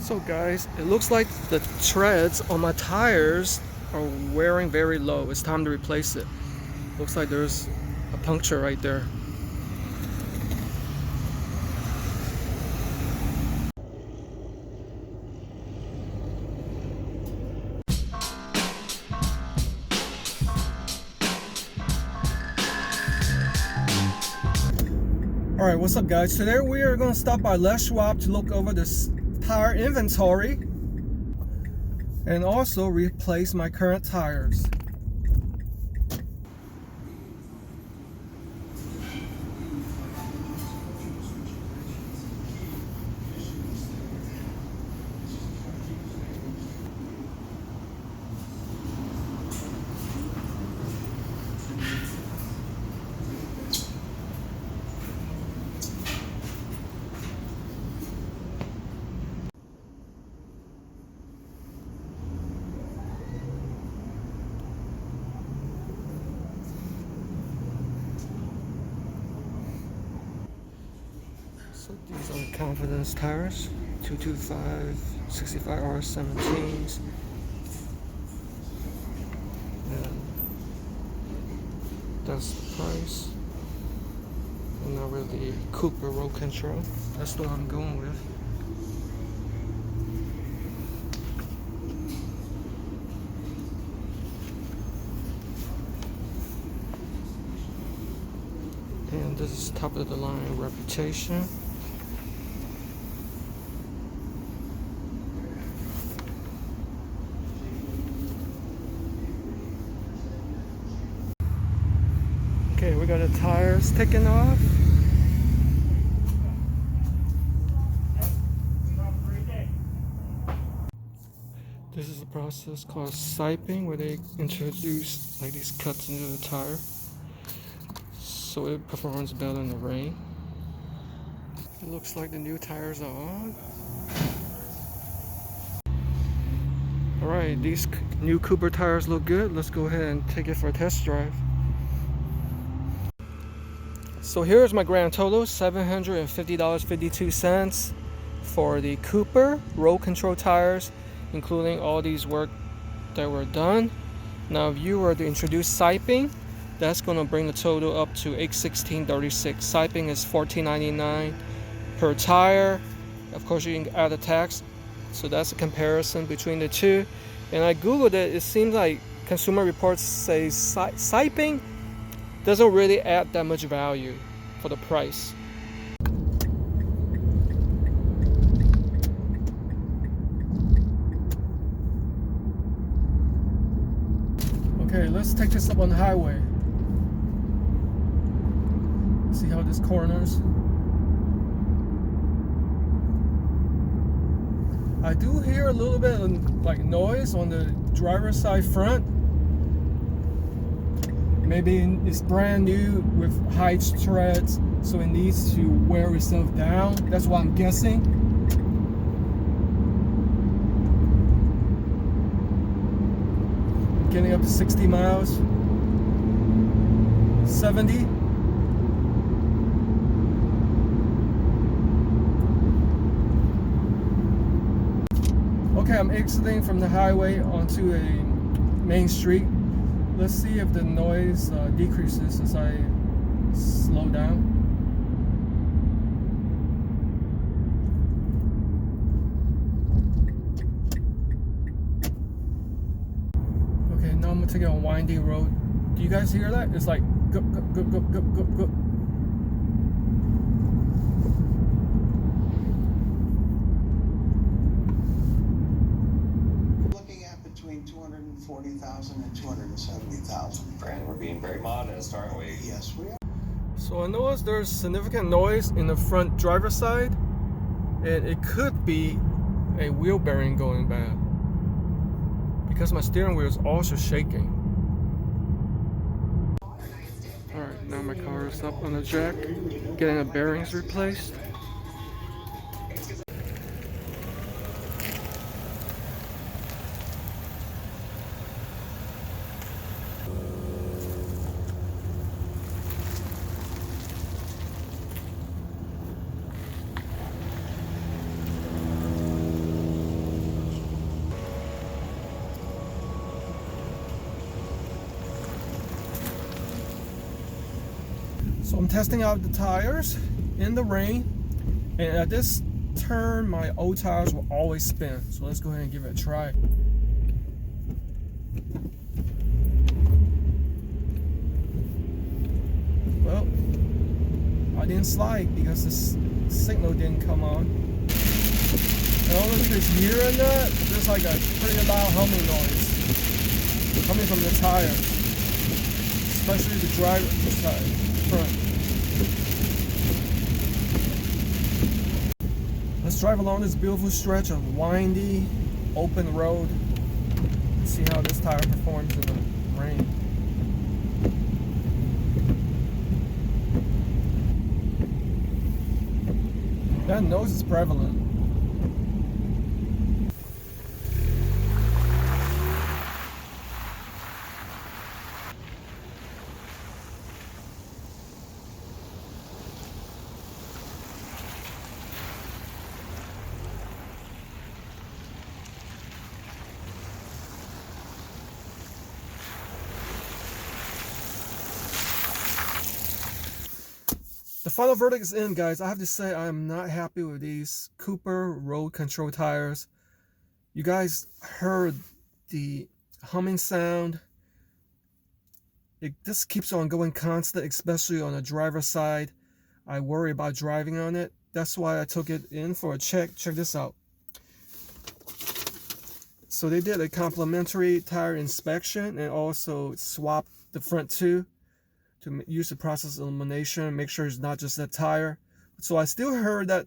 So guys, it looks like the treads on my tires are wearing very low. It's time to replace it. Looks like there's a puncture right there. Alright, what's up guys? Today we are going to stop by Schwab to look over this tire inventory and also replace my current tires. So these are confidence tires, 225 65R17s. And that's the price. And now we're the Cooper road control. That's the one I'm going with. And this is top of the line Reputation. Okay, we got the tires taken off. This is a process called siping, where they introduce like these cuts into the tire so it performs better in the rain. It looks like the new tires are on. Alright, these new Cooper tires look good. Let's go ahead and take it for a test drive. So here's my grand total, $750.52 for the Cooper road control tires, including all these work that were done. Now if you were to introduce siping, that's going to bring the total up to $816.36. Siping is $14.99 per tire. Of course you can add a tax, so that's a comparison between the two. And I googled it. It seems like Consumer Reports say siping doesn't really add that much value for the price. Okay, let's take this up on the highway. See how this corners. I do hear a little bit of like noise on the driver's side front. Maybe it's brand new with high treads, so it needs to wear itself down. That's what I'm guessing. Getting up to 60 miles. 70. Okay, I'm exiting from the highway onto a main street. Let's see if the noise decreases as I slow down. Okay, now I'm gonna take it on a winding road. Do you guys hear that? It's like go, go, go, go, go, go, go. Between 240,000 and 270,000. Brand, we're being very modest, aren't we? Yes, we are. So I noticed there's significant noise in the front driver's side, and it could be a wheel bearing going bad because my steering wheel is also shaking. Alright, now my car is up on the jack, getting the bearings replaced. I'm testing out the tires in the rain, and at this turn my old tires will always spin. So let's go ahead and give it a try. Well, I didn't slide because this signal didn't come on. I don't know if you guys hearing that, but there's like a pretty loud humming noise coming from the tires, especially the driver's side front. Let's drive along this beautiful stretch of windy, open road and see how this tire performs in the rain. That noise is prevalent. The final verdict is in, guys. I have to say I am not happy with these Cooper road control tires. You guys heard the humming sound. It just keeps on going constant, especially on the driver's side. I worry about driving on it. That's why I took it in for a check. Check this out. So they did a complimentary tire inspection and also swapped the front two to use the process elimination, make sure it's not just that tire. So I still heard that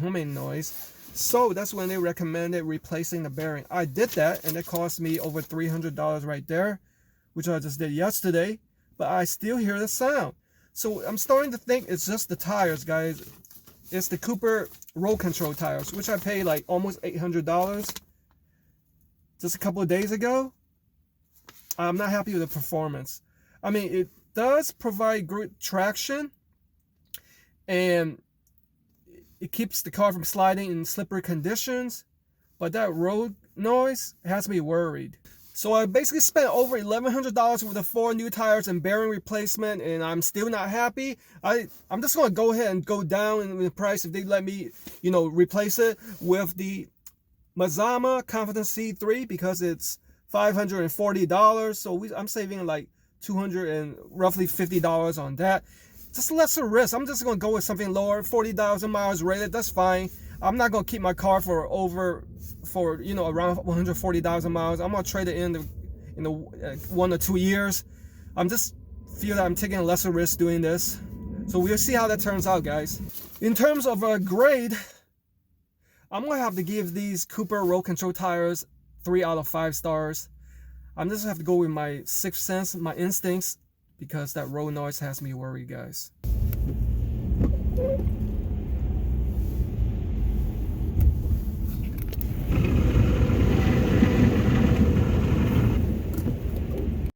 humming noise. So that's when they recommended replacing the bearing. I did that, and it cost me over $300 right there, which I just did yesterday. But I still hear the sound. So I'm starting to think it's just the tires, guys. It's the Cooper road control tires, which I paid like almost $800 just a couple of days ago. I'm not happy with the performance. I mean, it does provide good traction, and it keeps the car from sliding in slippery conditions, but that road noise has me worried. So I basically spent over $1,100 for the 4 new tires and bearing replacement, and I'm still not happy. I'm just going to go ahead and go down in the price if they let me, replace it with the Mazama Confidence C3 because it's $540. So I'm saving like $200 and roughly $50 on that. Just lesser risk. I'm just gonna go with something lower, 40,000 miles rated. That's fine. I'm not gonna keep my car for around 140,000 miles. I'm gonna trade it in the 1 or 2 years. I'm just feel that I'm taking a lesser risk doing this. So we'll see how that turns out, guys. In terms of a grade, I'm gonna have to give these Cooper road control tires 3 out of 5 stars. I'm just gonna have to go with my sixth sense, my instincts, because that road noise has me worried, guys.